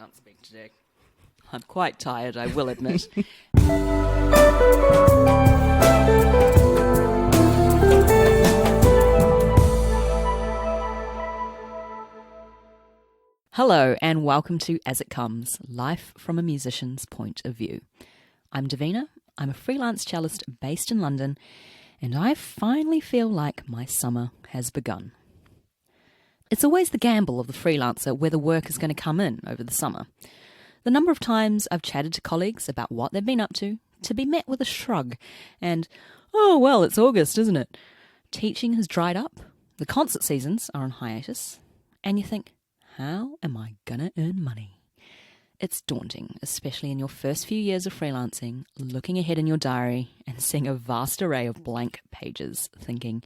can't speak today. I'm quite tired, I will admit. Hello and welcome to As It Comes, Life from a Musician's Point of View. I'm Davina, I'm a freelance cellist based in London, and I finally feel like my summer has begun. It's always the gamble of the freelancer whether work is going to come in over the summer. The number of times I've chatted to colleagues about what they've been up to be met with a shrug and, oh well, it's August, isn't it? Teaching has dried up, the concert seasons are on hiatus, and you think, how am I gonna earn money? It's daunting, especially in your first few years of freelancing, looking ahead in your diary and seeing a vast array of blank pages, thinking,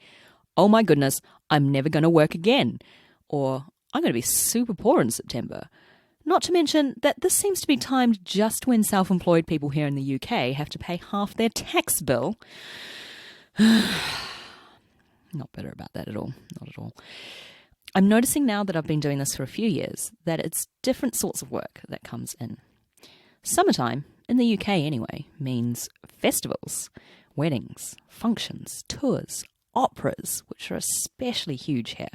oh my goodness, I'm never gonna work again, or I'm gonna be super poor in September. Not to mention that this seems to be timed just when self-employed people here in the UK have to pay half their tax bill. Not better about that at all, not at all. I'm noticing now that I've been doing this for a few years that it's different sorts of work that comes in. Summertime, in the UK anyway, means festivals, weddings, functions, tours, operas, which are especially huge here.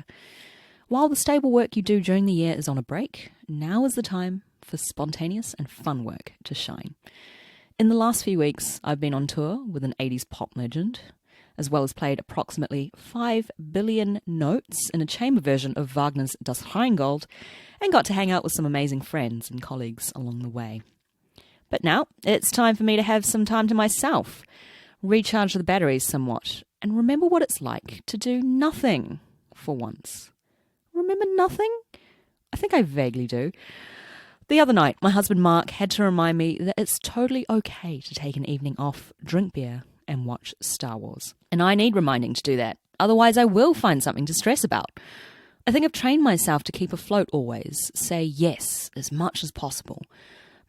While the stable work you do during the year is on a break, now is the time for spontaneous and fun work to shine. In the last few weeks, I've been on tour with an 80s pop legend, as well as played approximately 5 billion notes in a chamber version of Wagner's Das Rheingold, and got to hang out with some amazing friends and colleagues along the way. But now, it's time for me to have some time to myself, recharge the batteries somewhat, and remember what it's like to do nothing for once. Remember nothing? I think I vaguely do. The other night, my husband Mark had to remind me that it's totally okay to take an evening off, drink beer, and watch Star Wars. And I need reminding to do that, otherwise I will find something to stress about. I think I've trained myself to keep afloat always, say yes as much as possible.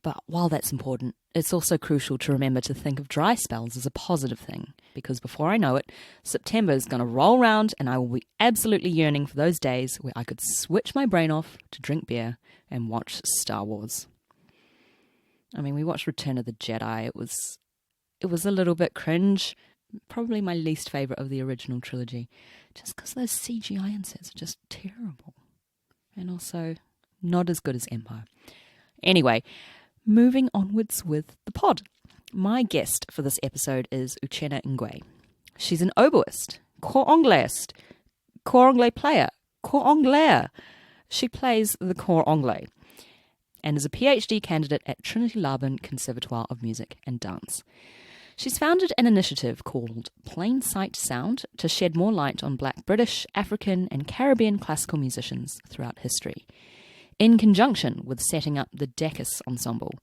But while that's important, it's also crucial to remember to think of dry spells as a positive thing, because before I know it, September is going to roll round and I will be absolutely yearning for those days where I could switch my brain off to drink beer and watch Star Wars. I mean, we watched Return of the Jedi. It was a little bit cringe, probably my least favourite of the original trilogy, just because those CGI insets are just terrible. And also, not as good as Empire. Anyway, moving onwards with the pod. My guest for this episode is Uchenna Ngwe. She's an oboist, cor anglais player, cor anglaire. She plays the cor anglais and is a PhD candidate at Trinity Laban Conservatoire of Music and Dance. She's founded an initiative called Plain Sight Sound to shed more light on Black British, African and Caribbean classical musicians throughout history, in conjunction with setting up the Dickus Ensemble,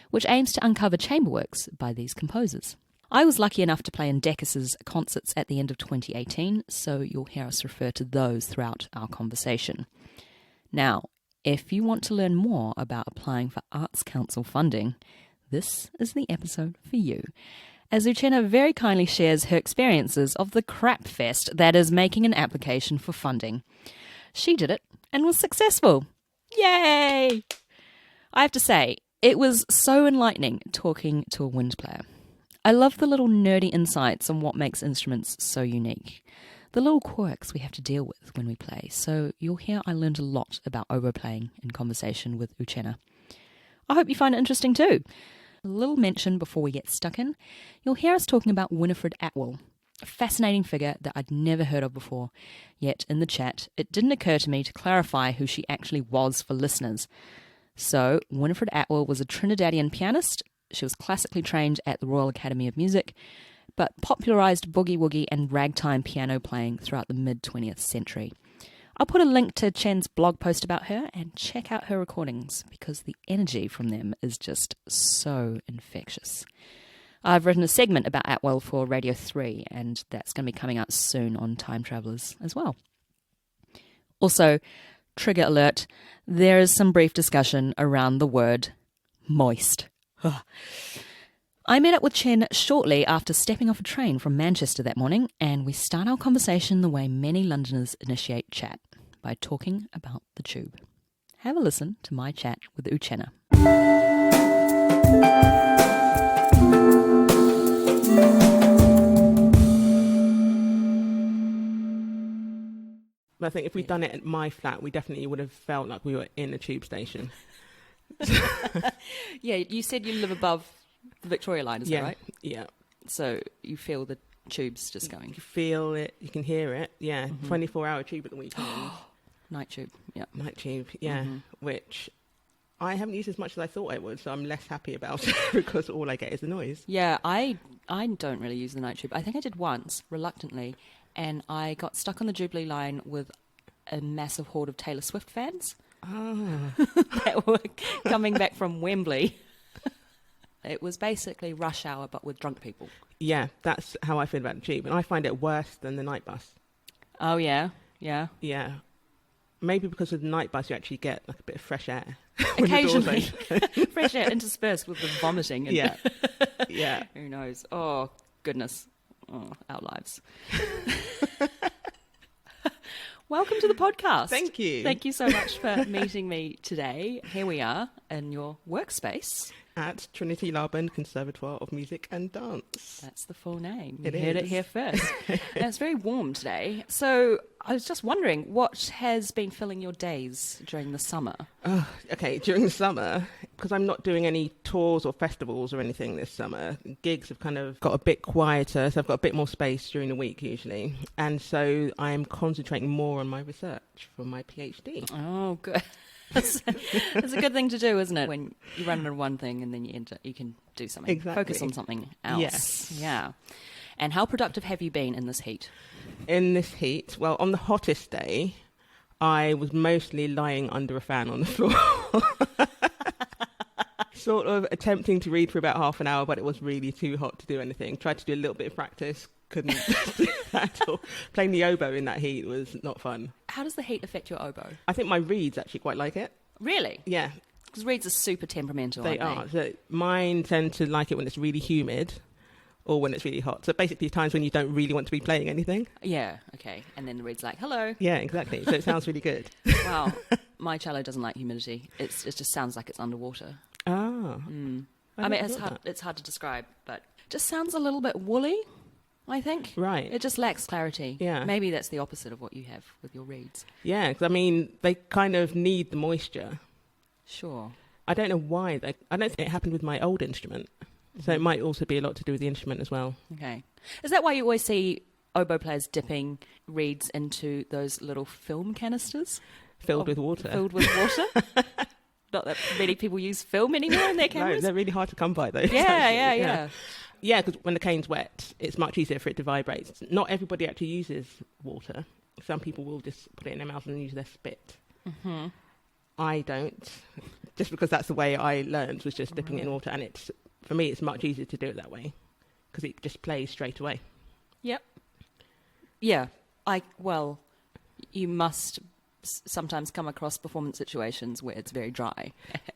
which aims to uncover chamber works by these composers. I was lucky enough to play in Dickus's concerts at the end of 2018, so you'll hear us refer to those throughout our conversation. Now, if you want to learn more about applying for Arts Council funding, this is the episode for you, as Uchenna very kindly shares her experiences of the crap fest that is making an application for funding. She did it and was successful. Yay! I have to say, it was so enlightening talking to a wind player. I love the little nerdy insights on what makes instruments so unique, the little quirks we have to deal with when we play, so you'll hear I learned a lot about oboe playing in conversation with Uchenna. I hope you find it interesting too. A little mention before we get stuck in, you'll hear us talking about Winifred Atwell, a fascinating figure that I'd never heard of before, yet in the chat it didn't occur to me to clarify who she actually was for listeners. So, Winifred Atwell was a Trinidadian pianist. She was classically trained at the Royal Academy of Music, but popularised boogie-woogie and ragtime piano playing throughout the mid-20th century. I'll put a link to Chen's blog post about her and check out her recordings because the energy from them is just so infectious. I've written a segment about Atwell for Radio 3 and that's going to be coming out soon on Time Travellers as well. Also, trigger alert, there is some brief discussion around the word moist. I met up with Chen shortly after stepping off a train from Manchester that morning, and we start our conversation the way many Londoners initiate chat, by talking about the tube. Have a listen to my chat with Uchenna. I think if we'd done it at my flat, we definitely would have felt like we were in a tube station. Yeah, you said you live above the Victoria line, is that right? Yeah. So you feel the tubes just going. You feel it, you can hear it, 24-hour tube at the weekend. Night tube, yeah. Night tube, which I haven't used as much as I thought I would, so I'm less happy about it because all I get is the noise. Yeah, I don't really use the night tube. I think I did once, reluctantly, and I got stuck on the Jubilee line with a massive horde of Taylor Swift fans that were coming back from Wembley. It was basically rush hour, but with drunk people. Yeah, that's how I feel about the tube, and I find it worse than the night bus. Oh, yeah? Yeah. Yeah. Maybe because with the night bus you actually get like a bit of fresh air. Occasionally. Fresh air interspersed with the vomiting. And yeah. Who knows? Oh, goodness. Oh, our lives. Welcome to the podcast. Thank you. Thank you so much for meeting me today. Here we are in your workspace. At Trinity Laban Conservatoire of Music and Dance. That's the full name. You heard it here first. And it's very warm today. So I was just wondering, what has been filling your days during the summer? Okay, during the summer, because I'm not doing any tours or festivals or anything this summer, gigs have kind of got a bit quieter, so I've got a bit more space during the week usually. And so I'm concentrating more on my research for my PhD. Oh, good. That's a good thing to do, isn't it? When you run into one thing and then you can do something. Exactly. Focus on something else. Yes. Yeah. And how productive have you been in this heat? In this heat, well, on the hottest day, I was mostly lying under a fan on the floor. Sort of attempting to read for about half an hour, but it was really too hot to do anything. Tried to do a little bit of practice. Couldn't do that at all. Playing the oboe in that heat was not fun. How does the heat affect your oboe? I think my reeds actually quite like it. Really? Yeah. Because reeds are super temperamental, They aren't are. So mine tend to like it when it's really humid or when it's really hot. So basically times when you don't really want to be playing anything. Yeah, okay. And then the reed's like, hello. Yeah, exactly. So it sounds really good. Wow. My cello doesn't like humidity. It just sounds like it's underwater. Ah. I mean, it's hard to describe, but just sounds a little bit woolly, I think. Right. It just lacks clarity. Yeah. Maybe that's the opposite of what you have with your reeds. Yeah, because I mean, they kind of need the moisture. Sure. I don't know why. I don't think it happened with my old instrument. So it might also be a lot to do with the instrument as well. Okay. Is that why you always see oboe players dipping reeds into those little film canisters? Filled with water. Filled with water? Not that many people use film anymore in their cameras. No, they're really hard to come by, though. Yeah. Yeah, because when the cane's wet, it's much easier for it to vibrate. Not everybody actually uses water. Some people will just put it in their mouth and use their spit. Mm-hmm. I don't. Just because that's the way I learned, was just dipping it in water. And for me, it's much easier to do it that way because it just plays straight away. Yep. Yeah. You must sometimes come across performance situations where it's very dry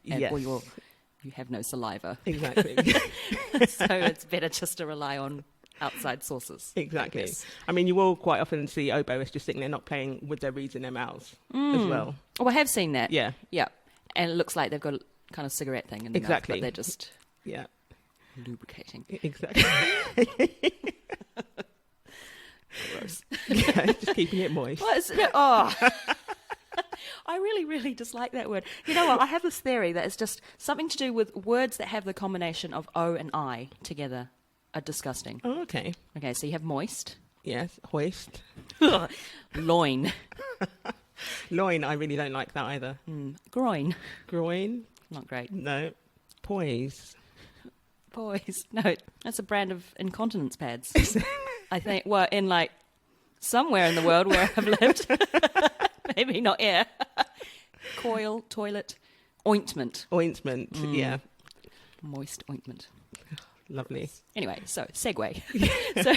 or you have no saliva. Exactly. So it's better just to rely on outside sources. Exactly. I mean, you will quite often see oboists just sitting there not playing with their reeds in their mouths as well. Oh, I have seen that. Yeah. Yeah. And it looks like they've got a kind of cigarette thing in their mouth, but they're just lubricating. Exactly. Gross. Yeah, just keeping it moist. I really, really dislike that word. You know what? I have this theory that it's just something to do with words that have the combination of O and I together are disgusting. Oh, okay. Okay, so you have moist. Yes, hoist. Loin. Loin, I really don't like that either. Groin. Groin? Not great. No. Poise. Poise. No, that's a brand of incontinence pads. I think, well, in like somewhere in the world where I've lived. Maybe not here. Coil, toilet, ointment. Ointment, yeah. Moist ointment. Lovely. Anyway, so segue. So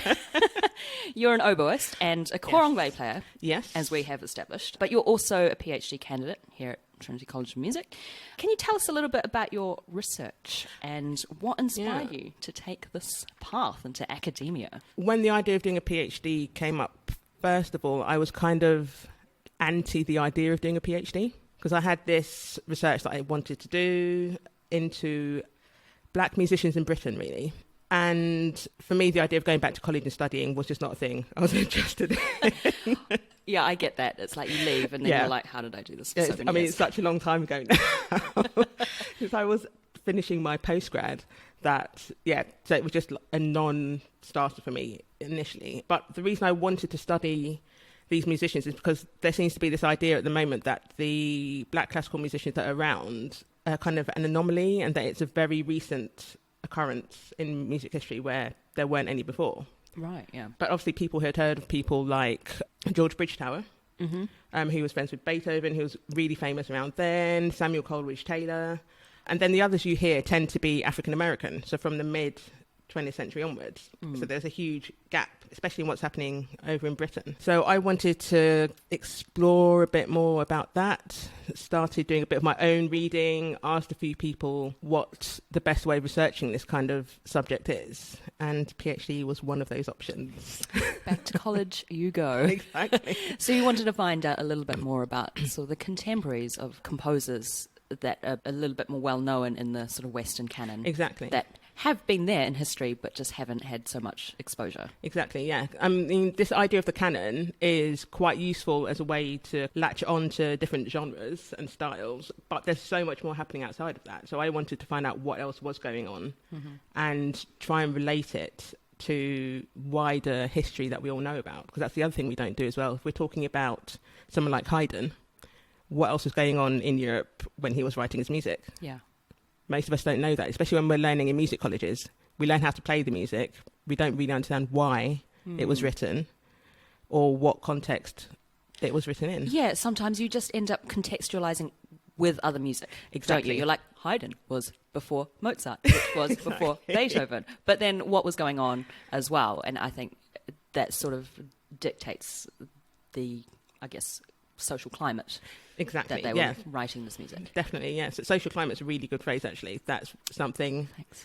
you're an oboist and a cor Ngwe player. Yes. As we have established. But you're also a PhD candidate here at Trinity College of Music. Can you tell us a little bit about your research and what inspired you to take this path into academia? When the idea of doing a PhD came up, first of all, I was kind of anti the idea of doing a PhD. because I had this research that I wanted to do into black musicians in Britain, really. And for me, the idea of going back to college and studying was just not a thing I was interested in. Yeah, I get that. It's like you leave and then you're like, how did I do this for 7 years? It's such a long time ago now. Because I was finishing my postgrad so it was just a non-starter for me initially. But the reason I wanted to study these musicians is because there seems to be this idea at the moment that the black classical musicians that are around are kind of an anomaly, and that it's a very recent occurrence in music history where there weren't any before. Right, yeah. But obviously people had heard of people like George Bridgetower, who was friends with Beethoven, who was really famous around then, Samuel Coleridge Taylor. And then the others you hear tend to be African-American, so from the mid-20th century onwards. So there's a huge gap, especially in what's happening over in Britain. So I wanted to explore a bit more about that, started doing a bit of my own reading, asked a few people what the best way of researching this kind of subject is, and PhD was one of those options. Back to college you go. Exactly. So you wanted to find out a little bit more about sort of the contemporaries of composers that are a little bit more well-known in the sort of Western canon. Exactly. That have been there in history, but just haven't had so much exposure. Exactly, yeah. I mean, this idea of the canon is quite useful as a way to latch on to different genres and styles, but there's so much more happening outside of that. So I wanted to find out what else was going on and try and relate it to wider history that we all know about, because that's the other thing we don't do as well. If we're talking about someone like Haydn, what else was going on in Europe when he was writing his music? Yeah. Most of us don't know that, especially when we're learning in music colleges. We learn how to play the music. We don't really understand why it was written or what context it was written in. Yeah, sometimes you just end up contextualizing with other music. Exactly. Don't you? You're like, Haydn was before Mozart, which was before Beethoven. But then what was going on as well? And I think that sort of dictates the, I guess, social climate. Exactly, that they were writing this music. Definitely, yes. So social climate's a really good phrase, actually. That's something... Thanks.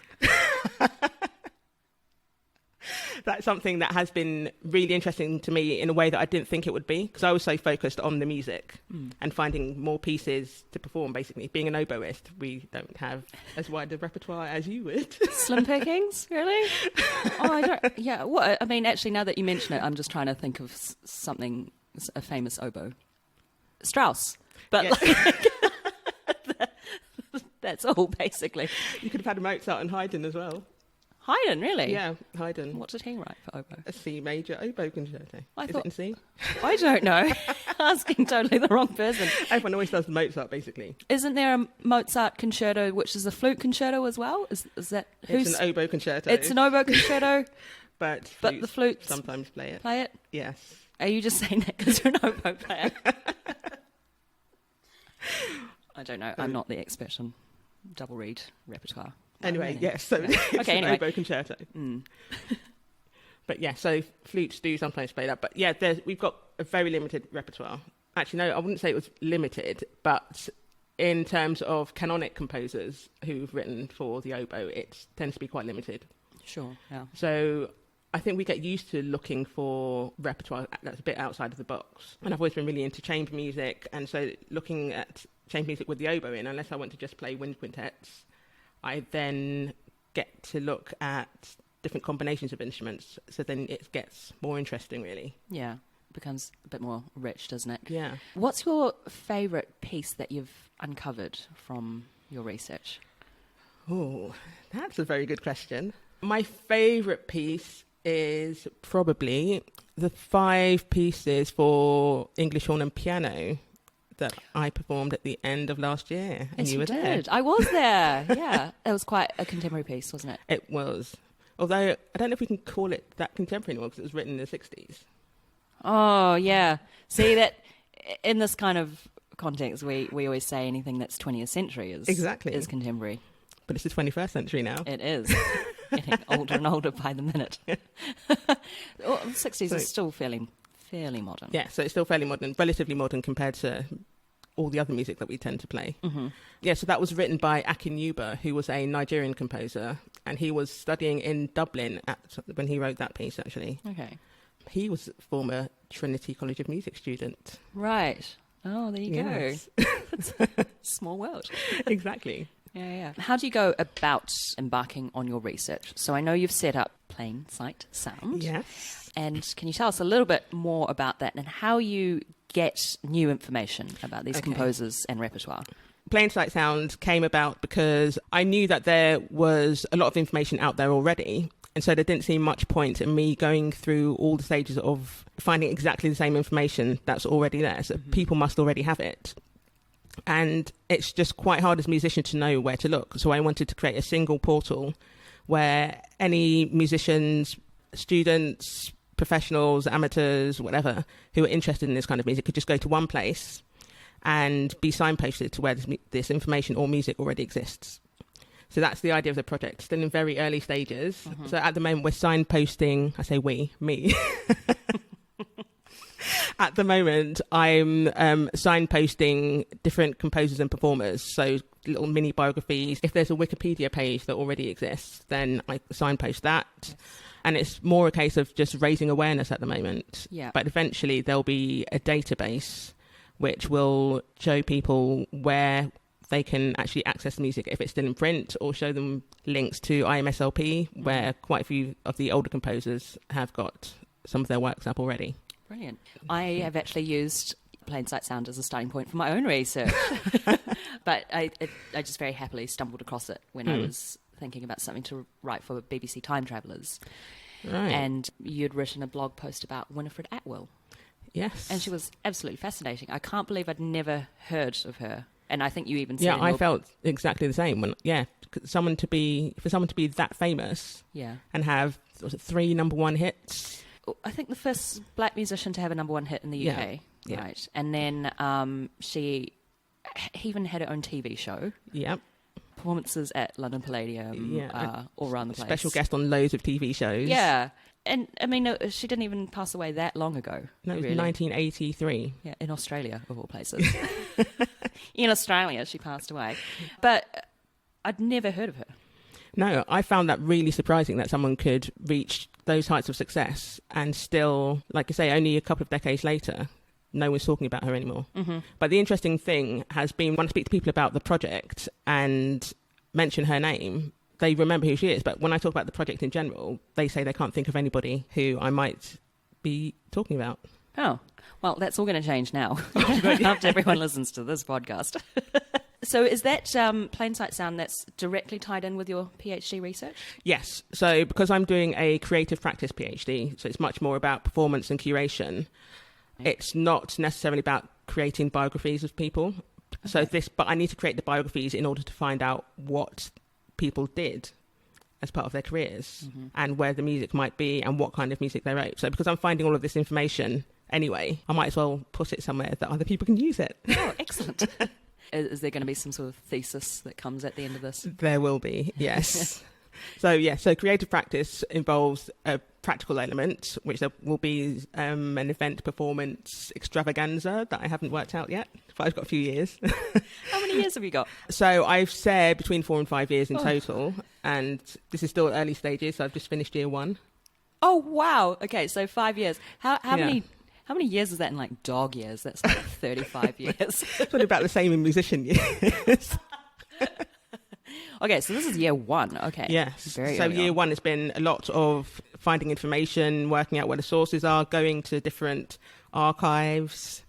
That's something that has been really interesting to me in a way that I didn't think it would be, because I was so focused on the music and finding more pieces to perform, basically. Being an oboist, we don't have as wide a repertoire as you would. Slim pickings, really? Oh, I don't... Yeah, what? I mean, actually, now that you mention it, I'm just trying to think of something, a famous oboe. Strauss. But yes. That's all, basically. You could have had a Mozart and Haydn as well. Haydn, really? Yeah, Haydn. What did he write for oboe? A C major oboe concerto. Is it in C? I don't know. Asking totally the wrong person. Everyone always does Mozart, basically. Isn't there a Mozart concerto, which is a flute concerto as well? Is that... It's an oboe concerto. It's an oboe concerto. But the flutes sometimes play it. Play it? Yes. Are you just saying that because you're an oboe player? I don't know. I'm not the expert on double reed repertoire. Anyway, yes. So it's an oboe concerto. But yeah, so flutes do sometimes play that. But yeah, we've got a very limited repertoire. Actually, no, I wouldn't say it was limited, but in terms of canonic composers who've written for the oboe, it tends to be quite limited. Sure, yeah. So I think we get used to looking for repertoire that's a bit outside of the box. And I've always been really into chamber music, and so looking at chamber music with the oboe in, unless I want to just play wind quintets, I then get to look at different combinations of instruments, so then it gets more interesting, really. Yeah, it becomes a bit more rich, doesn't it? Yeah. What's your favourite piece that you've uncovered from your research? Oh, that's a very good question. My favourite piece is probably the 5 pieces for English horn and piano that I performed at the end of last year. And yes, you were there. I was there, yeah. It was quite a contemporary piece, wasn't it? It was. Although, I don't know if we can call it that contemporary anymore, because it was written in the 60s. Oh, yeah. See, that in this kind of context, we always say anything that's 20th century is contemporary. But it's the 21st century now. It is. Getting older and older by the minute. The 60s is still fairly modern. Yeah, so it's still fairly modern, relatively modern compared to all the other music that we tend to play. Mm-hmm. Yeah, so that was written by Ngwe, who was a Nigerian composer, and he was studying in Dublin when he wrote that piece, actually. Okay. He was a former Trinity College of Music student. Right. Oh, there you Yes. go. It's a small world. Exactly. Yeah. How do you go about embarking on your research? So I know you've set up Plain Sight Sound. Yes. And can you tell us a little bit more about that and how you get new information about these composers and repertoire? Plain Sight Sound came about because I knew that there was a lot of information out there already. And so there didn't seem much point in me going through all the stages of finding exactly the same information that's already there. So people must already have it. And it's just quite hard as a musician to know where to look. So I wanted to create a single portal where any musicians, students, professionals, amateurs, whatever, who are interested in this kind of music could just go to one place and be signposted to where this information or music already exists. So that's the idea of the project, still in very early stages. So at the moment, we're signposting, I say we, me. At the moment, I'm signposting different composers and performers, so little mini biographies. If there's a Wikipedia page that already exists, then I signpost that. Yes. And it's more a case of just raising awareness at the moment. Yeah. But eventually there'll be a database which will show people where they can actually access music if it's still in print, or show them links to IMSLP, where quite a few of the older composers have got some of their works up already. Brilliant. I have actually used Plain Sight Sound as a starting point for my own research, but I just very happily stumbled across it when I was thinking about something to write for BBC Time Travellers. Right. And you'd written a blog post about Winifred Atwell. Yes. And she was absolutely fascinating. I can't believe I'd never heard of her. And I think you even said... Yeah, I felt exactly the same. For someone to be that famous and have 3 number 1 hits. I think the first black musician to have a number 1 hit in the UK. Yeah. Right. And then she even had her own TV show. Yep. Performances at London Palladium, all around the place. Special guest on loads of TV shows. Yeah. And, I mean, she didn't even pass away that long ago. No, it was really. 1983. Yeah, in Australia, of all places. In Australia, she passed away. But I'd never heard of her. No, I found that really surprising that someone could reach those heights of success and still, like I say, only a couple of decades later, no one's talking about her anymore. But the interesting thing has been when I speak to people about the project and mention her name, they remember who she is. But when I talk about the project in general, they say they can't think of anybody who I might be talking about. Oh, well, that's all going to change now after everyone listens to this podcast. So is that Plain Sight Sound that's directly tied in with your PhD research? Yes. So because I'm doing a creative practice PhD, so it's much more about performance and curation. It's not necessarily about creating biographies of people. Okay. But I need to create the biographies in order to find out what people did as part of their careers and where the music might be and what kind of music they wrote. So because I'm finding all of this information anyway, I might as well put it somewhere that other people can use it. Oh, excellent. Is there going to be some sort of thesis that comes at the end of this? There will be, yes. So creative practice involves a practical element, which there will be an event performance extravaganza that I haven't worked out yet, but I've got a few years. How many years have you got? So I've said between 4 and 5 years in total, and this is still early stages, so I've just finished year 1. Oh, wow. Okay, so 5 years. How many years is that in, like, dog years? That's like 35 years. It's probably about the same in musician years. Okay, so this is year 1. Okay. Yes. Very so early year on. 1 has been a lot of finding information, working out where the sources are, going to different archives.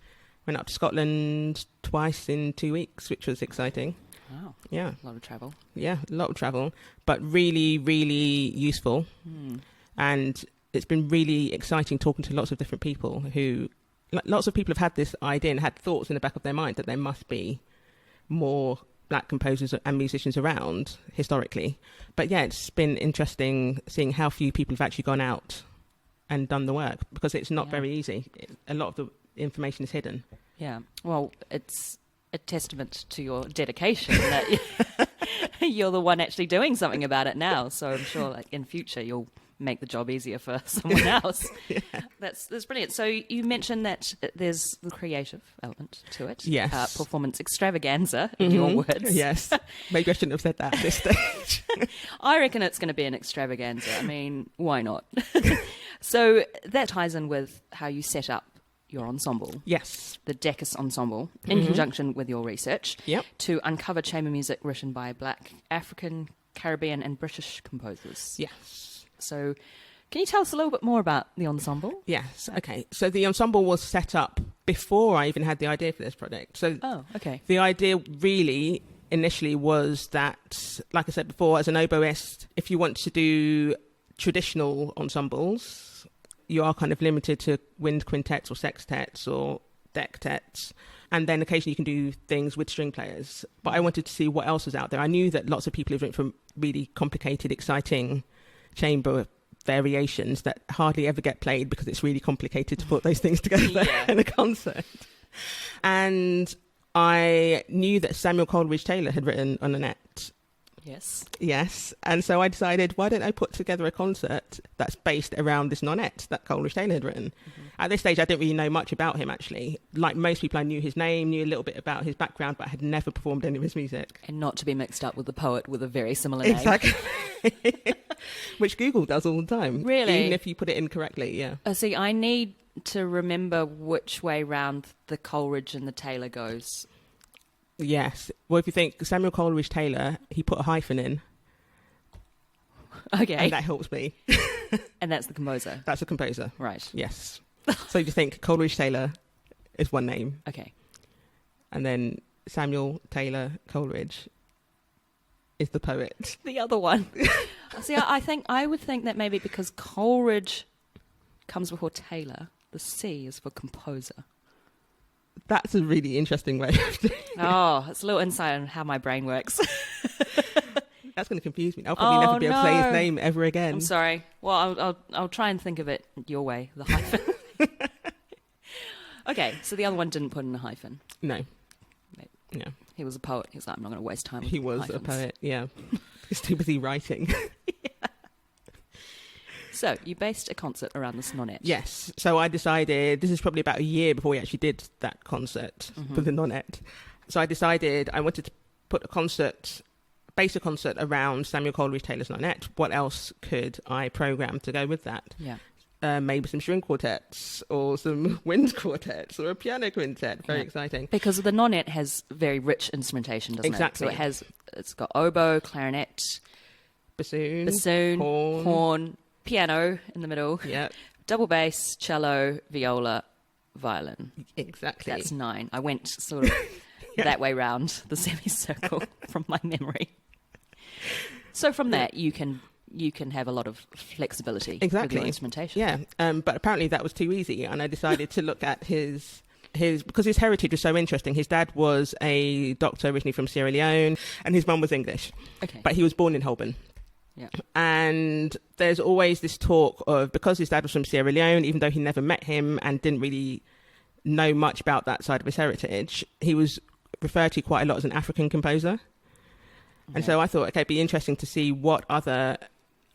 Went up to Scotland twice in 2 weeks, which was exciting. Wow. Yeah. A lot of travel. Yeah, a lot of travel, but really, really useful. And it's been really exciting talking to lots of different people lots of people have had this idea and had thoughts in the back of their mind that there must be more black composers and musicians around historically. But yeah, it's been interesting seeing how few people have actually gone out and done the work, because it's not very easy. A lot of the information is hidden. Yeah. Well, it's a testament to your dedication that you're the one actually doing something about it now. So I'm sure, like, in future you'll make the job easier for someone else. Yeah. That's brilliant. So you mentioned that there's the creative element to it. Yes. Performance extravaganza, in your words. Yes. Maybe I shouldn't have said that at this stage. I reckon it's going to be an extravaganza. I mean, why not? So that ties in with how you set up your ensemble, Yes. the Dickus Ensemble, in conjunction with your research, Yep. to uncover chamber music written by Black, African, Caribbean and British composers. Yes. So can you tell us a little bit more about the ensemble? Yes. Okay. So the ensemble was set up before I even had the idea for this project. So Oh, okay. the idea really initially was that, like I said before, as an oboist, if you want to do traditional ensembles, you are kind of limited to wind quintets or sextets or dectets. And then occasionally you can do things with string players. But I wanted to see what else was out there. I knew that lots of people have written from really complicated, exciting chamber variations that hardly ever get played because it's really complicated to put those things together in a concert. And I knew that Samuel Coleridge Taylor had written on Annette. Yes. Yes. And so I decided, why don't I put together a concert that's based around this nonette that Coleridge Taylor had written? At this stage, I didn't really know much about him, actually. Like most people, I knew his name, knew a little bit about his background, but I had never performed any of his music. And not to be mixed up with the poet with a very similar name. Exactly. Which Google does all the time. Really? Even if you put it incorrectly, yeah. See, I need to remember which way round the Coleridge and the Taylor goes. Yes. Well, if you think Samuel Coleridge Taylor, he put a hyphen in. Okay. And that helps me. And that's the composer. That's a composer. Right. Yes. So if you think Coleridge Taylor is one name. Okay. And then Samuel Taylor Coleridge is the poet. The other one. See, I would think that maybe because Coleridge comes before Taylor, the C is for composer. That's a really interesting way of doing it. Oh, it's a little insight on how my brain works. That's going to confuse me. I'll probably never be able to say his name ever again. I'm sorry. Well, I'll try and think of it your way, the hyphen. Okay, so the other one didn't put in a hyphen. No. No. He was a poet. He was like, I'm not going to waste time with He was hyphens. a poet, yeah. He's too busy writing. So, you based a concert around this nonette. Yes. So I decided, this is probably about a year before we actually did that concert for the nonette. So I decided I wanted to put base a concert around Samuel Coleridge Taylor's nonette. What else could I program to go with that? Yeah. Maybe some string quartets or some wind quartets or a piano quintet. Very exciting. Because the nonette has very rich instrumentation, doesn't Exactly. it? So it's got oboe, clarinet, Bassoon, horn, piano in the middle, double bass, cello, viola, violin. Exactly. That's 9. I went sort of that way round the semicircle from my memory. So from that, you can have a lot of flexibility with your instrumentation. Yeah, but apparently that was too easy, and I decided to look at his because his heritage was so interesting. His dad was a doctor originally from Sierra Leone, and his mum was English. Okay. But he was born in Holborn. Yeah. And there's always this talk of, because his dad was from Sierra Leone, even though he never met him and didn't really know much about that side of his heritage, he was referred to quite a lot as an African composer. Okay. And so I thought, okay, it'd be interesting to see what other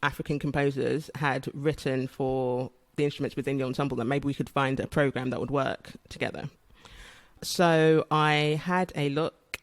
African composers had written for the instruments within the ensemble, that maybe we could find a program that would work together. So I had a look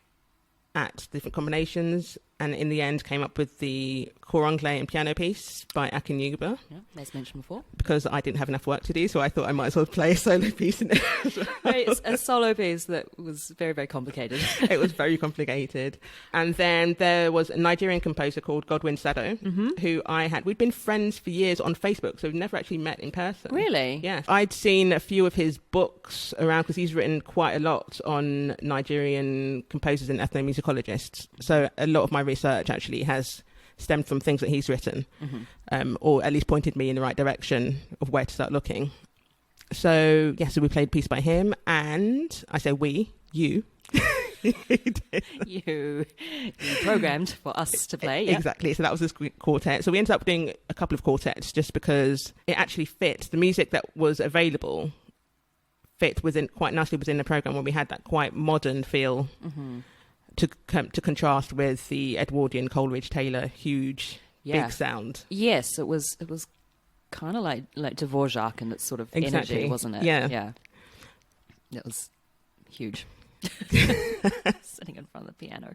at different combinations, and in the end came up with the cor anglais and piano piece by Ngwe. Yeah, as mentioned before. Because I didn't have enough work to do, so I thought I might as well play a solo piece in it as well. It's a solo piece that was very, very complicated. It was very complicated. And then there was a Nigerian composer called Godwin Sado, who we'd been friends for years on Facebook, so we've never actually met in person. Really? Yeah. I'd seen a few of his books around because he's written quite a lot on Nigerian composers and ethnomusicologists. So a lot of my research actually has stemmed from things that he's written, or at least pointed me in the right direction of where to start looking. So so we played a piece by him, and I say you you programmed for us to play. Yeah. Exactly. So that was this quartet. So we ended up doing a couple of quartets just because it actually fit. The music that was available fit quite nicely within the program, when we had that quite modern feel. To contrast with the Edwardian Coleridge Taylor huge big sound. Yes, it was kind of like Dvorak and its sort of energy, wasn't it? Yeah. It was huge. Sitting in front of the piano.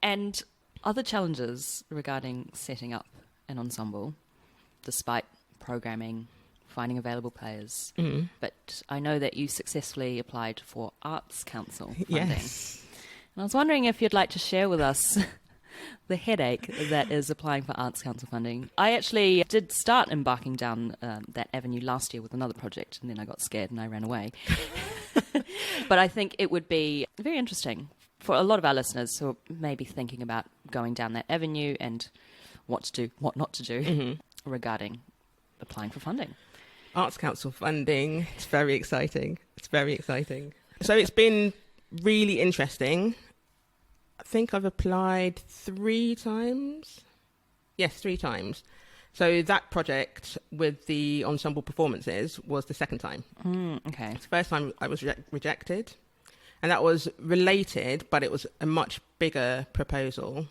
And other challenges regarding setting up an ensemble, despite programming finding available players. Mm. But I know that you successfully applied for Arts Council funding. Yes. And I was wondering if you'd like to share with us the headache that is applying for Arts Council funding. I actually did start embarking down that avenue last year with another project, and then I got scared and I ran away. But I think it would be very interesting for a lot of our listeners who are maybe thinking about going down that avenue and what to do, what not to do regarding applying for funding. Arts Council funding, it's very exciting. So it's been really interesting. I think I've applied 3 times. Yes, 3 times. So that project with the ensemble performances was the second time. Okay. The first time I was rejected. And that was related, but it was a much bigger proposal,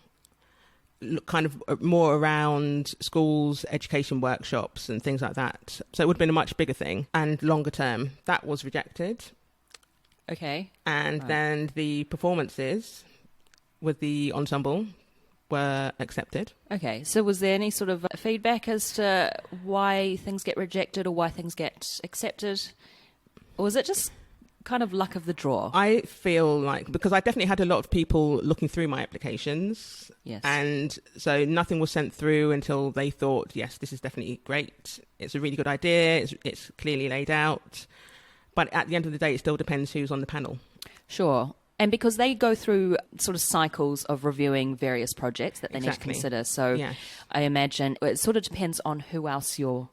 kind of more around schools, education workshops and things like that. So it would have been a much bigger thing and longer term. That was rejected. Okay. And then the performances with the ensemble were accepted. Okay. So was there any sort of feedback as to why things get rejected or why things get accepted? Or was it just kind of luck of the draw? I feel like, because I definitely had a lot of people looking through my applications. Yes. And so nothing was sent through until they thought, yes, this is definitely great. It's a really good idea. It's clearly laid out. But at the end of the day, it still depends who's on the panel. Sure. And because they go through sort of cycles of reviewing various projects that they need to Exactly. consider. So Yes. I imagine it sort of depends on who else you're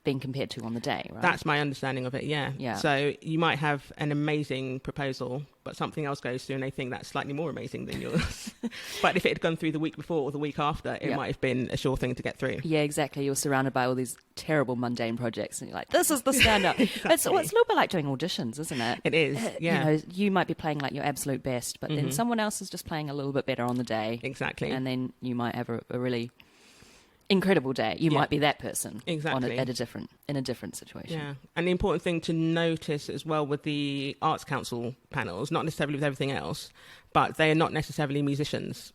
being compared to on the day, right? That's my understanding of it, yeah. Yeah. So you might have an amazing proposal, but something else goes through and they think that's slightly more amazing than yours. But if it had gone through the week before or the week after, it might have been a sure thing to get through. Yeah, exactly. You're surrounded by all these terrible mundane projects and you're like, this is the standout. Exactly. It's a little bit like doing auditions, isn't it? It is, yeah. You know, you might be playing like your absolute best, but then someone else is just playing a little bit better on the day. Exactly. And then you might have a really incredible day. You might be that person Exactly. in a different situation. Yeah, and the important thing to notice as well with the Arts Council panels, not necessarily with everything else, but they are not necessarily musicians.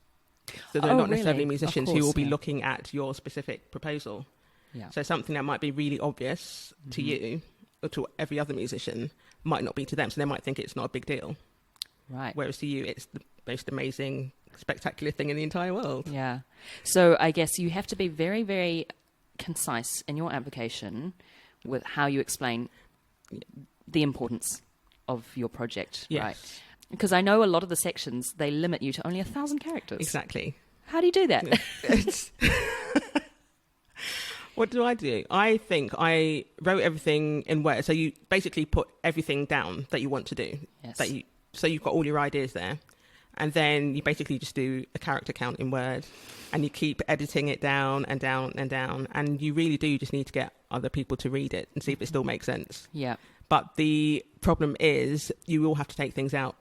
So they're not necessarily really? musicians Of who course, will be yeah. looking at your specific proposal. Yeah. So something that might be really obvious to you or to every other musician might not be to them. So they might think it's not a big deal. Right. Whereas to you, it's the most amazing, spectacular thing in the entire world. Yeah. So I guess you have to be very, very concise in your application with how you explain the importance of your project, Yes. right? Because I know a lot of the sections, they limit you to only 1,000 characters. Exactly. How do you do that? What do? I think I wrote everything in Word. So you basically put everything down that you want to do. Yes. So you've got all your ideas there. And then you basically just do a character count in Word and you keep editing it down and down and down. And you really do just need to get other people to read it and see if it still makes sense. Yeah. But the problem is you will have to take things out.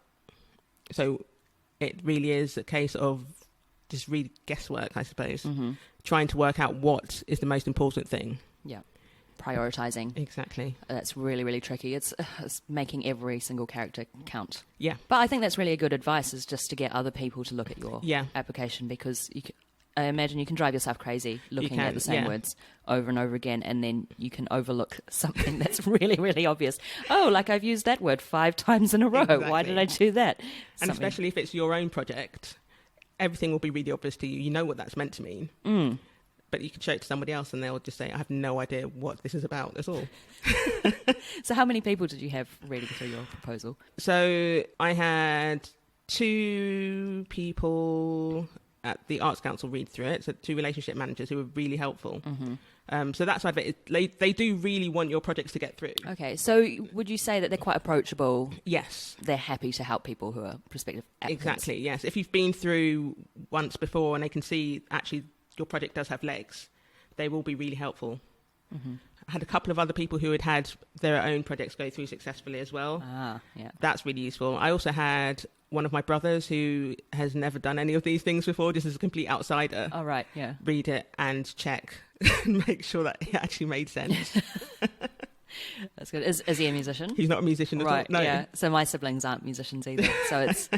So it really is a case of just really guesswork, I suppose. Trying to work out what is the most important thing. Yeah. Prioritizing. Exactly. That's really, really tricky. It's making every single character count. Yeah. But I think that's really a good advice, is just to get other people to look at your Yeah. application, because I imagine you can drive yourself crazy looking at can, the same yeah. words over and over again, and then you can overlook something that's really, really obvious. Oh, like I've used that word 5 times in a row. Why did I do that? And especially if it's your own project, everything will be really obvious to you. You know what that's meant to mean. But you can show it to somebody else and they'll just say, I have no idea what this is about at all. So how many people did you have reading through your proposal? So I had 2 people at the Arts Council read through it, so 2 relationship managers who were really helpful. So that side of it, they do really want your projects to get through. Okay, so would you say that they're quite approachable? Yes. They're happy to help people who are prospective applicants? Exactly, yes. If you've been through once before and they can see actually your project does have legs, they will be really helpful. I had a couple of other people who had their own projects go through successfully as well. Yeah. That's really useful. I also had one of my brothers who has never done any of these things before, just as a complete outsider. Oh, right, yeah. Read it and check and make sure that it actually made sense. That's good. Is he a musician? He's not a musician at all. Right, No. yeah. So my siblings aren't musicians either. So it's,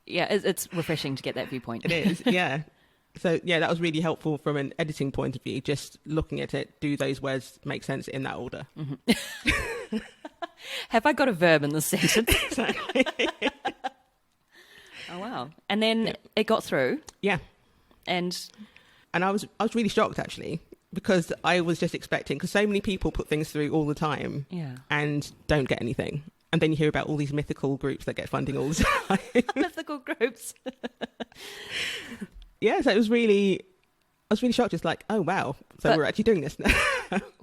it's refreshing to get that viewpoint. It is, yeah. So, yeah, that was really helpful from an editing point of view, just looking at it, do those words make sense in that order? Mm-hmm. Have I got a verb in the sentence? Exactly. Oh, wow. And then it got through. Yeah. And I was really shocked, actually, because I was just expecting, because so many people put things through all the time and don't get anything. And then you hear about all these mythical groups that get funding all the time. Mythical groups. Yeah, so I was really shocked. Just like, oh, wow. So we're actually doing this now.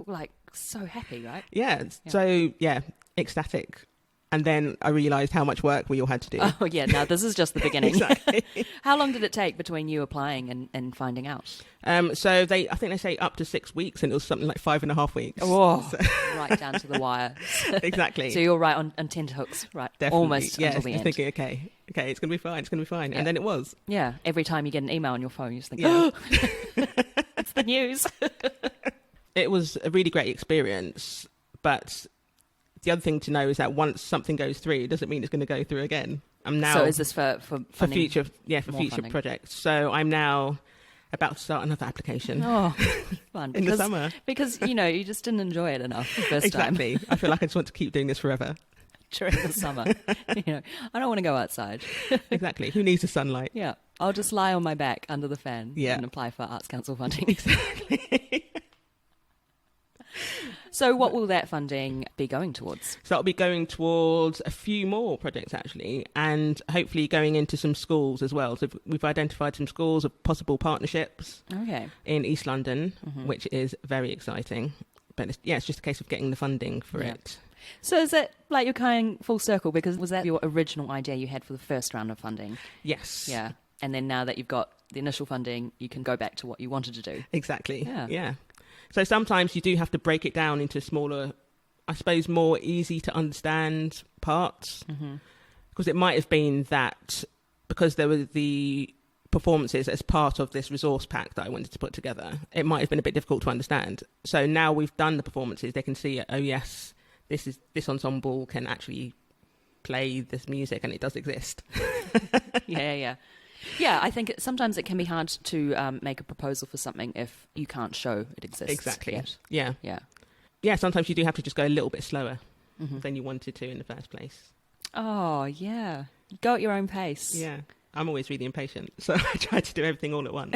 Like, so happy, right? Yeah. So, yeah, ecstatic. And then I realised how much work we all had to do. Oh, yeah. No, this is just the beginning. Exactly. How long did it take between you applying and finding out? So I think they say up to 6 weeks, and it was something like 5.5 weeks. Oh, so. Right down to the wire. Exactly. So you're right on tenterhooks, right? Definitely. Almost until the end. Thinking, okay, it's going to be fine. It's going to be fine. Yeah. And then it was. Yeah. Every time you get an email on your phone, you just think, oh, it's the news. It was a really great experience, but the other thing to know is that once something goes through, it doesn't mean it's going to go through again. I'm now. So is this for future? Yeah, for future funding projects. So I'm now about to start another application. Oh, fun! In the summer, because you just didn't enjoy it enough the first time. Exactly. I feel like I just want to keep doing this forever. During the summer, I don't want to go outside. Exactly. Who needs the sunlight? Yeah, I'll just lie on my back under the fan and apply for Arts Council funding. Exactly. So what will that funding be going towards? So it'll be going towards a few more projects, actually, and hopefully going into some schools as well. So we've identified some schools of possible partnerships in East London, which is very exciting. But it's just a case of getting the funding for it. So is it like you're coming full circle? Because was that your original idea you had for the first round of funding? Yes. Yeah. And then now that you've got the initial funding, you can go back to what you wanted to do. Exactly. Yeah. So sometimes you do have to break it down into smaller, I suppose, more easy to understand parts. Because it might have been that because there were the performances as part of this resource pack that I wanted to put together, it might have been a bit difficult to understand. So now we've done the performances, they can see, oh yes, this ensemble can actually play this music and it does exist. Yeah, I think sometimes it can be hard to make a proposal for something if you can't show it exists. Exactly. Yet. Yeah, sometimes you do have to just go a little bit slower than you wanted to in the first place. Oh, yeah. Go at your own pace. Yeah. I'm always really impatient, so I try to do everything all at once.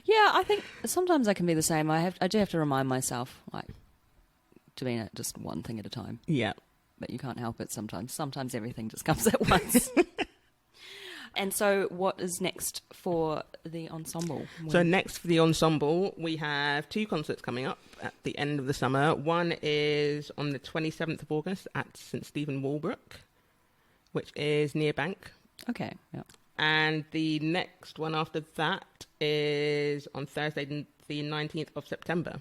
Yeah, I think sometimes I can be the same. I do have to remind myself, like, doing it just one thing at a time. Yeah. But you can't help it sometimes. Sometimes everything just comes at once. And so what is next for the ensemble? So next for the ensemble, we have 2 concerts coming up at the end of the summer. One is on the 27th of August at St Stephen Walbrook, which is near Bank. Okay, yeah. And the next one after that is on Thursday, the 19th of September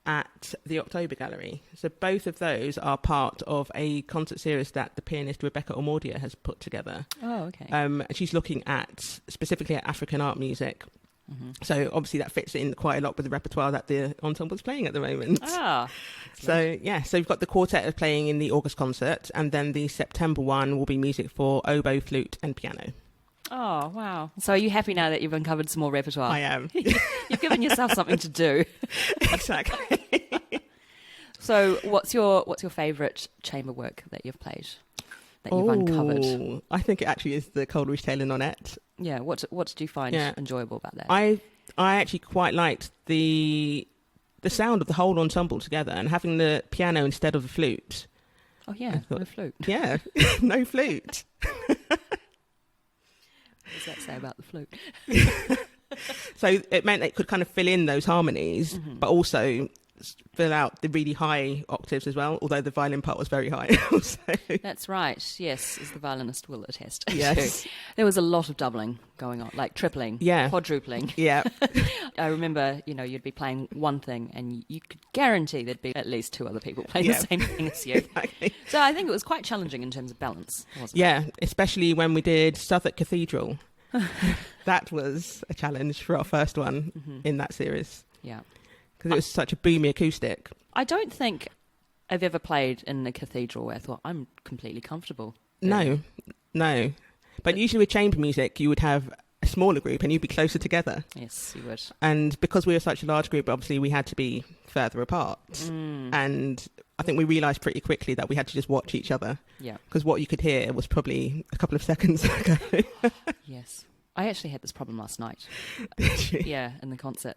at the October Gallery. So both of those are part of a concert series that the pianist Rebecca Omordia has put together. Oh, okay. She's looking specifically at African art music. So obviously that fits in quite a lot with the repertoire that the ensemble is playing at the moment. Ah, so we've got the quartet playing in the August concert, and then the September one will be music for oboe, flute and piano. Oh, wow. So are you happy now that you've uncovered some more repertoire? I am. You've given yourself something to do. Exactly. So what's your favourite chamber work that you've played, that you've uncovered? I think it actually is the Coleridge Tale and Nonette. Yeah, what did you find enjoyable about that? I actually quite liked the sound of the whole ensemble together and having the piano instead of the flute. Oh yeah, no flute. Yeah, no flute. What does that say about the flute? So it meant it could kind of fill in those harmonies, but also fill out the really high octaves as well, although the violin part was very high also. That's right, yes, as the violinist will attest. Yes. There was a lot of doubling going on, like tripling, quadrupling. Yeah. I remember, you'd be playing one thing and you could guarantee there'd be at least 2 other people playing the same thing as you. Exactly. So I think it was quite challenging in terms of balance, wasn't it? Yeah, especially when we did Southwark Cathedral. That was a challenge for our first one in that series. Yeah. Because it was such a boomy acoustic. I don't think I've ever played in a cathedral where I thought, I'm completely comfortable. No. But usually with chamber music, you would have a smaller group and you'd be closer together. Yes, you would. And because we were such a large group, obviously we had to be further apart. And I think we realised pretty quickly that we had to just watch each other. Yeah. Because what you could hear was probably a couple of seconds ago. Yes. I actually had this problem last night. Did you? Yeah, in the concert.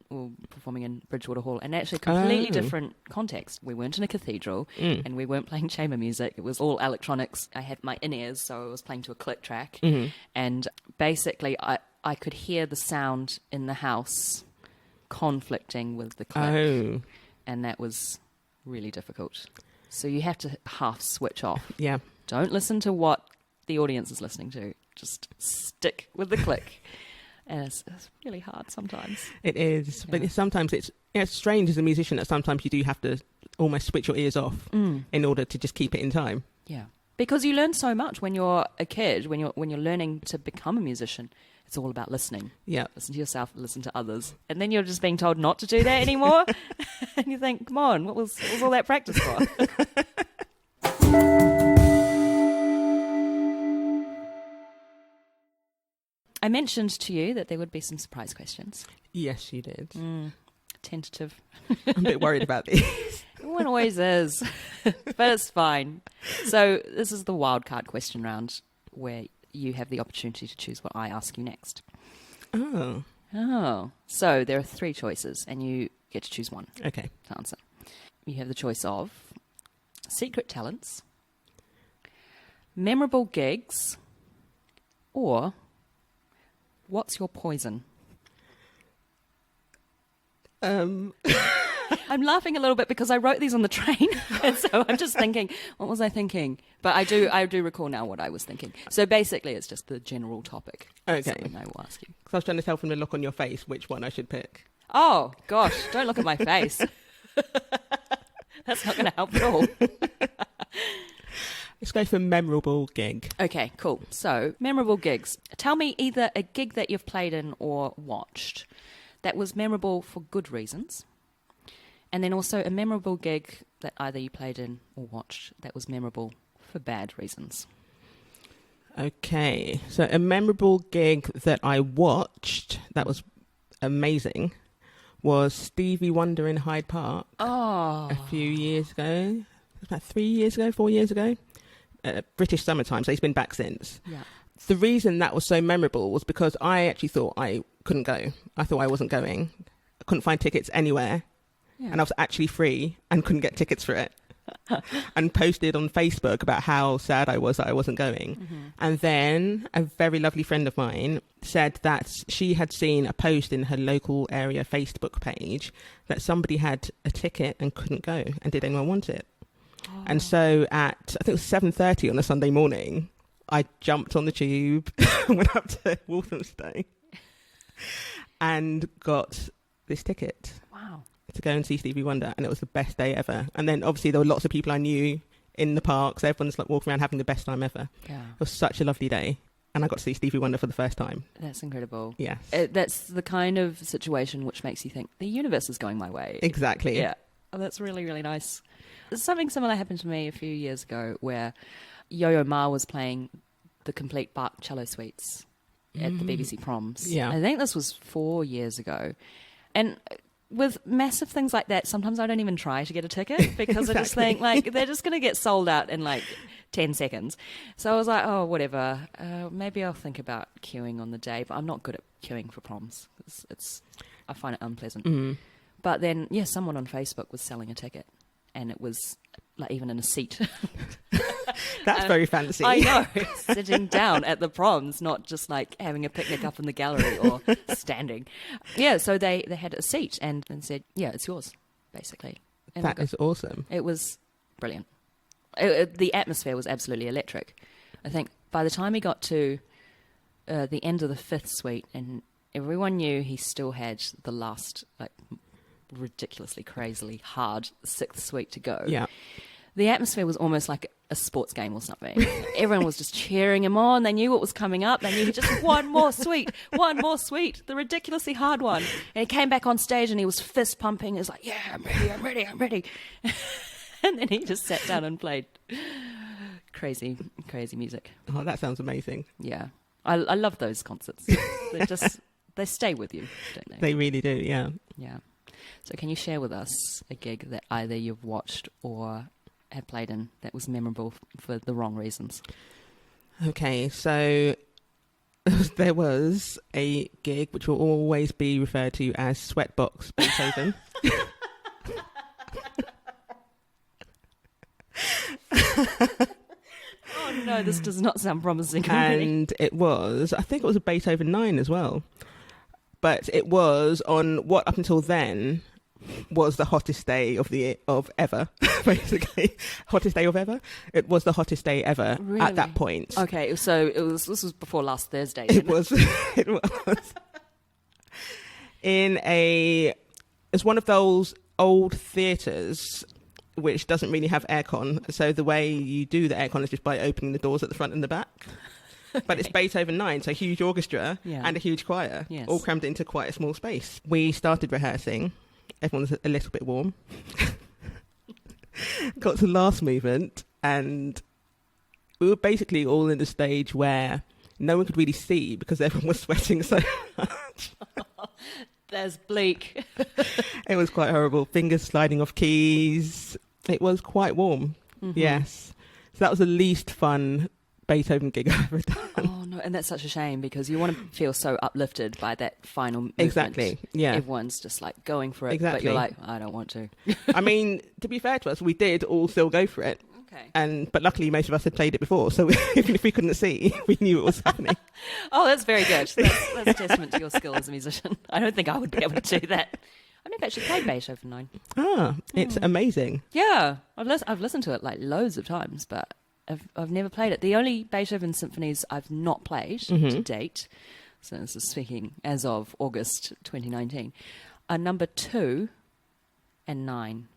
We were performing in Bridgewater Hall, and actually completely different context. We weren't in a cathedral, and we weren't playing chamber music. It was all electronics. I had my in-ears, so I was playing to a click track. And basically, I could hear the sound in the house conflicting with the click. And that was really difficult. So you have to half switch off. Yeah. Don't listen to what the audience is listening to. Just stick with the click. And it's really hard sometimes. It is. But sometimes it's strange as a musician that sometimes you do have to almost switch your ears off in order to just keep it in time. Yeah. Because you learn so much when you're a kid, when you're learning to become a musician. It's all about listening. Yeah. Listen to yourself, listen to others. And then you're just being told not to do that anymore. And you think, come on, what was all that practice for? I mentioned to you that there would be some surprise questions. Yes, you did. Tentative. I'm a bit worried about these. One always is. But it's fine. So this is the wildcard question round where you have the opportunity to choose what I ask you next. Oh. So there are 3 choices and you get to choose one. Okay. To answer. You have the choice of secret talents, memorable gigs, or what's your poison? I'm laughing a little bit because I wrote these on the train, and so I'm just thinking, what was I thinking? But I do recall now what I was thinking. So basically, it's just the general topic. Okay. Something I will ask you. Because I was trying to tell from the look on your face which one I should pick. Oh gosh, don't look at my face. That's not going to help at all. Let's go for memorable gig. Okay, cool. So memorable gigs. Tell me either a gig that you've played in or watched that was memorable for good reasons. And then also a memorable gig that either you played in or watched that was memorable for bad reasons. Okay, so a memorable gig that I watched that was amazing was Stevie Wonder in Hyde Park a few years ago. It was about 3 years ago, 4 years ago. British summertime, so he's been back since. Yeah. The reason that was so memorable was because I actually thought I couldn't go. I thought I wasn't going. I couldn't find tickets anywhere. Yeah. And I was actually free and couldn't get tickets for it. And posted on Facebook about how sad I was that I wasn't going. Mm-hmm. And then a very lovely friend of mine said that she had seen a post in her local area Facebook page that somebody had a ticket and couldn't go. And did anyone want it? Oh. And so at, I think it was 7:30 on a Sunday morning, I jumped on the tube, went up to Walthamstow and got this ticket. Wow. To go and see Stevie Wonder, and it was the best day ever. And then obviously there were lots of people I knew in the parks. Everyone's like walking around having the best time ever. Yeah. It was such a lovely day. And I got to see Stevie Wonder for the first time. That's incredible. Yes. That's the kind of situation which makes you think the universe is going my way. Exactly. Yeah. Oh, that's really, really nice. Something similar happened to me a few years ago where Yo-Yo Ma was playing the complete Bach cello suites at the BBC Proms. Yeah. I think this was 4 years ago. And with massive things like that, sometimes I don't even try to get a ticket because I just think, like, they're just going to get sold out in, like, 10 seconds. So I was like, oh, whatever. Maybe I'll think about queuing on the day, but I'm not good at queuing for proms. I find it unpleasant. Mm-hmm. But then, yeah, someone on Facebook was selling a ticket, and it was, like, even in a seat. That's very fancy. I know. Sitting down at the proms, not just like having a picnic up in the gallery or standing. Yeah, so they had a seat and said, yeah, it's yours, basically. And that is awesome. It was brilliant. The atmosphere was absolutely electric. I think by the time he got to the end of the 5th suite, and everyone knew he still had the last, like, ridiculously, crazily hard 6th suite to go. Yeah. The atmosphere was almost like a sports game or something. Everyone was just cheering him on. They knew what was coming up. They knew just one more sweet, the ridiculously hard one. And he came back on stage and he was fist pumping. He was like, yeah, I'm ready. And then he just sat down and played crazy music. Oh, that sounds amazing. Yeah. I love those concerts. They stay with you, don't they? They really do, yeah. Yeah. So can you share with us a gig that either you've watched or have played in that was memorable for the wrong reasons? Okay, so there was a gig which will always be referred to as Sweatbox Beethoven. Oh no, this does not sound promising. And I think it was a Beethoven 9 as well. But it was on what up until then was the hottest day of ever, basically. Hottest day of ever? It was the hottest day ever at that point. Okay, so this was before last Thursday. It was. It was. It's one of those old theatres which doesn't really have aircon. So the way you do the aircon is just by opening the doors at the front and the back. Okay. But it's Beethoven 9, so huge orchestra and a huge choir, all crammed into quite a small space. We started rehearsing. Everyone was a little bit warm. Got to the last movement, and we were basically all in the stage where no one could really see because everyone was sweating so much. That's bleak. It was quite horrible. Fingers sliding off keys. It was quite warm. Mm-hmm. Yes. So that was the least fun Beethoven gig I've ever done. Oh no, and that's such a shame because you want to feel so uplifted by that final movement. Exactly, yeah. Everyone's just like going for it, exactly. But you're like, I don't want to. I mean, to be fair to us, we did all still go for it. Okay. But luckily most of us had played it before, so even if we couldn't see, we knew it was happening. Oh, that's very good. That's a testament to your skill as a musician. I don't think I would be able to do that. I've never actually played Beethoven 9. Ah, it's amazing. Yeah, I've listened to it like loads of times, but I've never played it. The only Beethoven symphonies I've not played to date, so this is speaking as of August 2019, are number 2 and 9.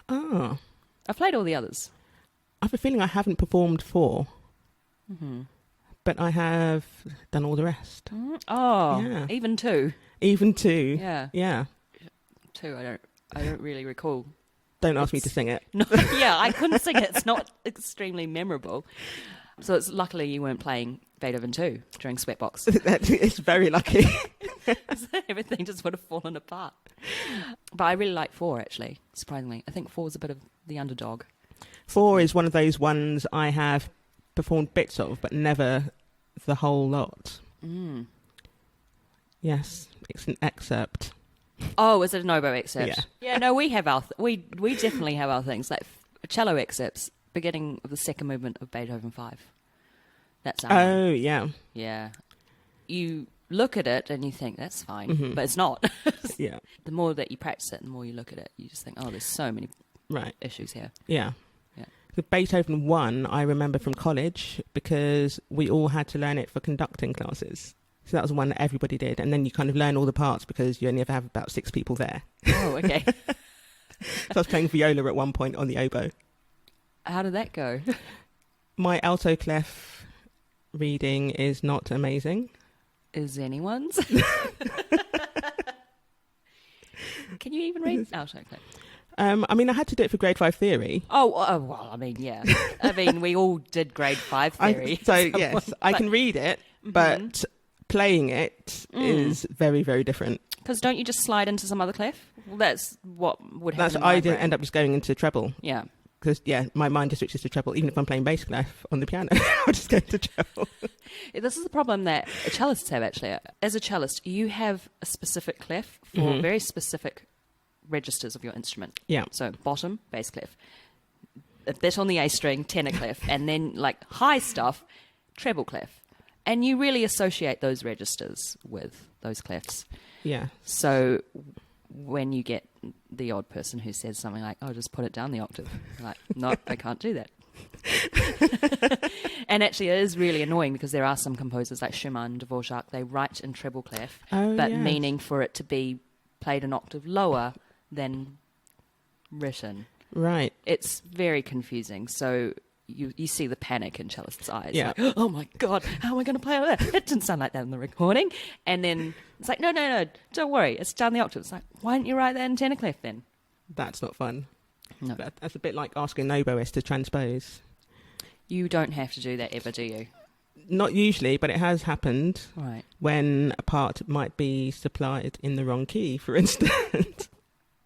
Ah. I've played all the others. I have a feeling I haven't performed 4, but I have done all the rest. Oh, yeah. Even 2. Even 2. Yeah. Yeah. 2, I don't really recall. Don't ask me to sing it. No, yeah, I couldn't sing it. It's not extremely memorable. So it's luckily you weren't playing Beethoven 2 during Sweatbox. It's very lucky. Everything just would have fallen apart. But I really like 4, actually, surprisingly. I think 4 is a bit of the underdog. 4 is one of those ones I have performed bits of, but never the whole lot. Mm. Yes, it's an excerpt. Oh, is it an oboe excerpt? Yeah. Yeah, no, we have we definitely have our things, like cello excerpts, beginning of the second movement of Beethoven 5. That's our Oh, yeah. Yeah. You look at it and you think, that's fine, but it's not. Yeah. The more that you practice it, the more you look at it, you just think, oh, there's so many issues here. Yeah. The Beethoven 1 I remember from college because we all had to learn it for conducting classes. So that was one that everybody did. And then you kind of learn all the parts because you only ever have about 6 people there. Oh, okay. So I was playing viola at one point on the oboe. How did that go? My alto clef reading is not amazing. Is anyone's? Can you even read alto clef? I mean, I had to do it for grade 5 theory. Oh, well, I mean, yeah. I mean, we all did grade 5 theory. Yes, I can read it, but playing it is very, very different. Because don't you just slide into some other clef? Well, that's what would happen. I didn't end up just going into treble. Yeah. Because, my mind just switches to treble. Even if I'm playing bass clef on the piano, I'll just go to treble. This is the problem that cellists have, actually. As a cellist, you have a specific clef for very specific registers of your instrument. Yeah. So bottom, bass clef, a bit on the A string, tenor clef, and then like high stuff, treble clef. And you really associate those registers with those clefs. Yeah. So when you get the odd person who says something like, oh, just put it down the octave. You're like, no, I can't do that. And actually it is really annoying because there are some composers like Schumann, Dvorak, they write in treble clef, meaning for it to be played an octave lower than written. Right. It's very confusing. So you see the panic in cellists' eyes. Yeah. Like, oh my God, how am I going to play that? It didn't sound like that in the recording. And then it's like, no, don't worry. It's down the octave. It's like, why didn't you write that in tenor clef then? That's not fun. No. That's a bit like asking an oboist to transpose. You don't have to do that ever, do you? Not usually, but it has happened Right. when a part might be supplied in the wrong key, for instance.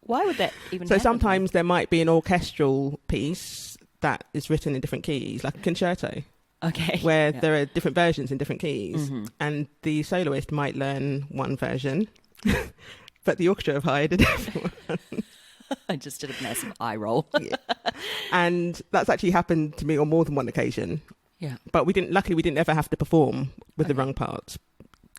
Why would that even So happen? sometimes there might be an orchestral piece that is written in different keys, like a concerto, Okay. where Yeah. there are different versions in different keys. Mhm. And the soloist might learn one version, but the orchestra have hired a different one. I just did a massive eye roll. Yeah. And that's actually happened to me on more than one occasion. Yeah. But luckily we didn't ever have to perform with the Okay. wrong parts.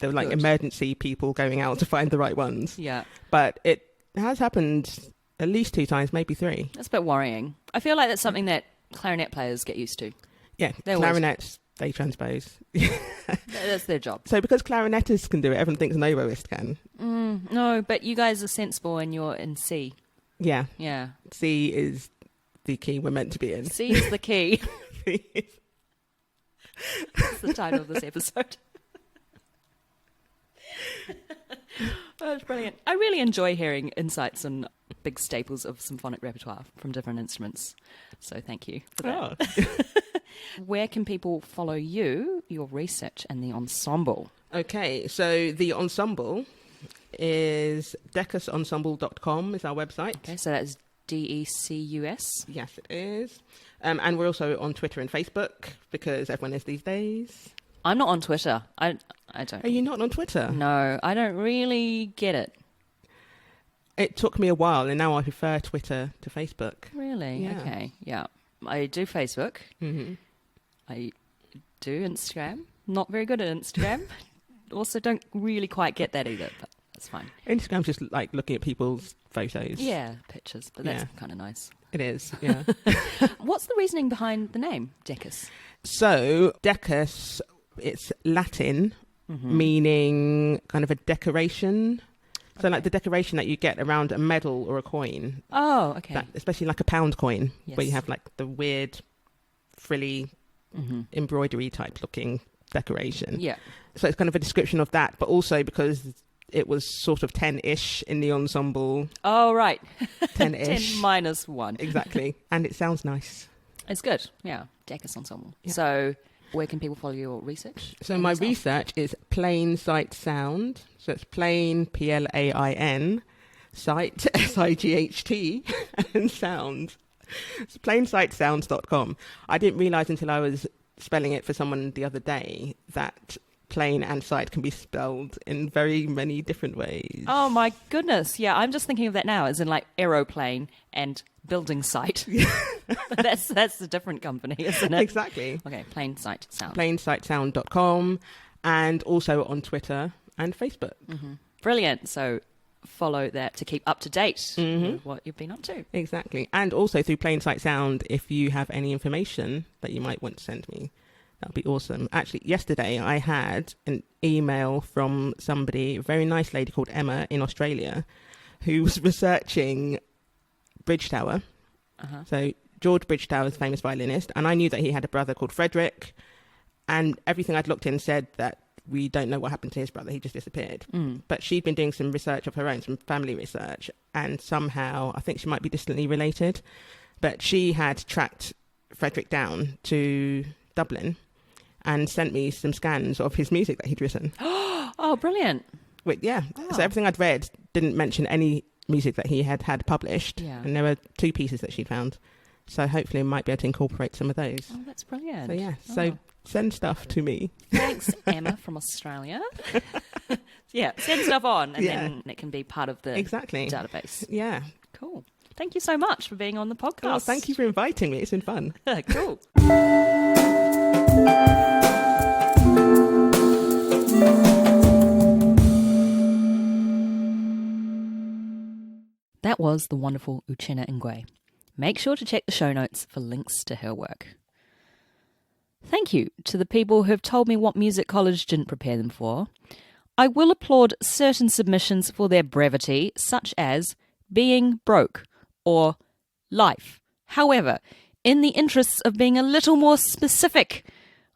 There were like Good. emergency people going out to find the right ones. Yeah. But it has happened at least 2 times, maybe 3. That's a bit worrying. I feel like that's something that clarinet players get used to. Yeah, They're always- clarinets, they transpose. That's their job. So because clarinetists can do it, everyone thinks an oboist can. No, but you guys are sensible and you're in C. Yeah, Yeah. C is the key we're meant to be in. C is the key. That's the title of this episode. That's brilliant. I really enjoy hearing insights on big staples of symphonic repertoire from different instruments. So thank you for that. Oh. Where can people follow you, your research, and the ensemble? Okay, so the ensemble is deckusensemble.com is our website. Okay, so that's DECUS. Yes, it is. And we're also on Twitter and Facebook because everyone is these days. I'm not on Twitter. I don't. Are you not on Twitter? No, I don't really get it. It took me a while, and now I prefer Twitter to Facebook. Really? Yeah. Okay. Yeah. I do Facebook. Mm-hmm. I do Instagram. Not very good at Instagram. Also don't really quite get that either, but that's fine. Instagram's just like looking at people's photos. Yeah, pictures, but that's Yeah. kind of nice. It is, yeah. What's the reasoning behind the name, Dickus? So, decus, it's Latin, meaning kind of a decoration. So like the decoration that you get around a medal or a coin, Oh, okay. that, especially like a pound coin, where you Yes. have like the weird, frilly, embroidery type looking decoration. Yeah. So it's kind of a description of that, but also because it was sort of 10-ish in the ensemble, Oh, right. 10-ish. 10 minus 1. Exactly. And it sounds nice. It's good. Yeah. Dickus Ensemble. Yeah. So where can people follow your research? So and my yourself? research is plain sight sound. So it's plain, Plain, sight, SIGHT, and sound. It's plainsightsounds.com. I didn't realise until I was spelling it for someone the other day that plain and sight can be spelled in very many different ways. Oh my goodness. Yeah, I'm just thinking of that now as in like aeroplane and building site. that's a different company, isn't it? Exactly. Okay, plain sight sound. plainsightsound.com, and also on Twitter and Facebook. Brilliant. So follow that to keep up to date with what you've been up to. Exactly. And also through Plain Sight Sound, if you have any information that you might want to send me, that would be awesome. Actually, yesterday I had an email from somebody, a very nice lady called Emma in Australia, who was researching Bridgetower. So George Bridgetower is a famous violinist, and I knew that he had a brother called Frederick, and everything I'd looked in said that we don't know what happened to his brother. He just disappeared. But she'd been doing some research of her own, some family research, and somehow, I think she might be distantly related, but she had tracked Frederick down to Dublin and sent me some scans of his music that he'd written. Oh, brilliant. Wait, yeah. Oh. So everything I'd read didn't mention any music that he had published, Yeah. and there were 2 pieces that she'd found. So hopefully I might be able to incorporate some of those. Oh, that's brilliant. So yeah, Oh. so send stuff to me. Thanks, Emma from Australia. Yeah, send stuff on and Yeah. then it can be part of the Exactly. database. Yeah. Cool. Thank you so much for being on the podcast. Oh, thank you for inviting me. It's been fun. Cool. That was the wonderful Uchenna Ngwe. Make sure to check the show notes for links to her work. Thank you to the people who have told me what music college didn't prepare them for. I will applaud certain submissions for their brevity, such as being broke or life. However, in the interests of being a little more specific,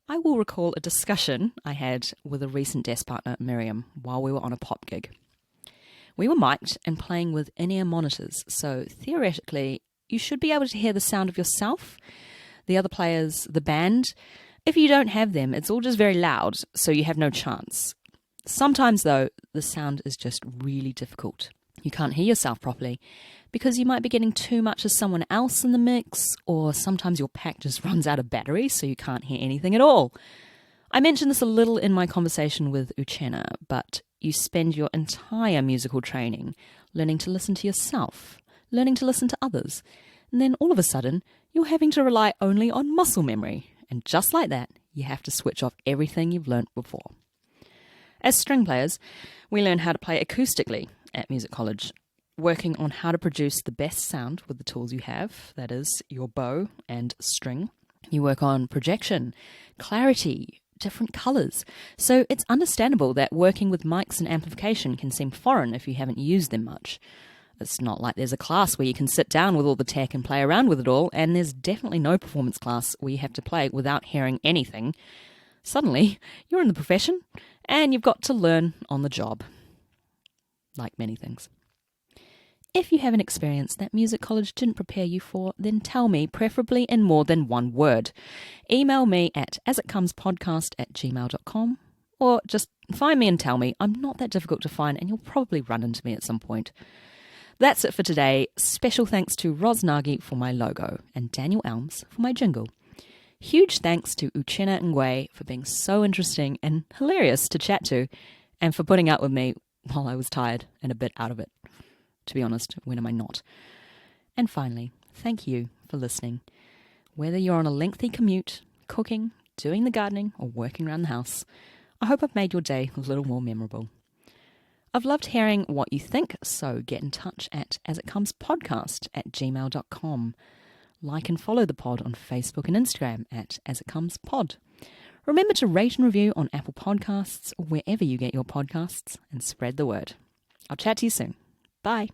I will recall a discussion I had with a recent desk partner, Miriam, while we were on a pop gig. We were mic'd and playing with in-ear monitors, so theoretically, you should be able to hear the sound of yourself, the other players, the band, If you don't have them, it's all just very loud, so you have no chance. Sometimes, though, the sound is just really difficult. You can't hear yourself properly because you might be getting too much of someone else in the mix, or sometimes your pack just runs out of battery, so you can't hear anything at all. I mentioned this a little in my conversation with Uchenna, but you spend your entire musical training learning to listen to yourself, learning to listen to others, and then all of a sudden, you're having to rely only on muscle memory. And just like that, you have to switch off everything you've learnt before. As string players, we learn how to play acoustically at music college, working on how to produce the best sound with the tools you have, that is, your bow and string. You work on projection, clarity, different colours. So it's understandable that working with mics and amplification can seem foreign if you haven't used them much. It's not like there's a class where you can sit down with all the tech and play around with it all, and there's definitely no performance class where you have to play without hearing anything. Suddenly, you're in the profession, and you've got to learn on the job. Like many things. If you have an experience that music college didn't prepare you for, then tell me, preferably in more than one word. Email me at asitcomespodcast@gmail.com, or just find me and tell me. I'm not that difficult to find, and you'll probably run into me at some point. That's it for today. Special thanks to Ros Nagy for my logo and Daniel Elms for my jingle. Huge thanks to Uchenna Ngwe for being so interesting and hilarious to chat to, and for putting up with me while I was tired and a bit out of it. To be honest, when am I not? And finally, thank you for listening. Whether you're on a lengthy commute, cooking, doing the gardening, or working around the house, I hope I've made your day a little more memorable. I've loved hearing what you think, so get in touch at asitcomespodcast@gmail.com. Like and follow the pod on Facebook and Instagram at asitcomespod. Remember to rate and review on Apple Podcasts or wherever you get your podcasts, and spread the word. I'll chat to you soon. Bye.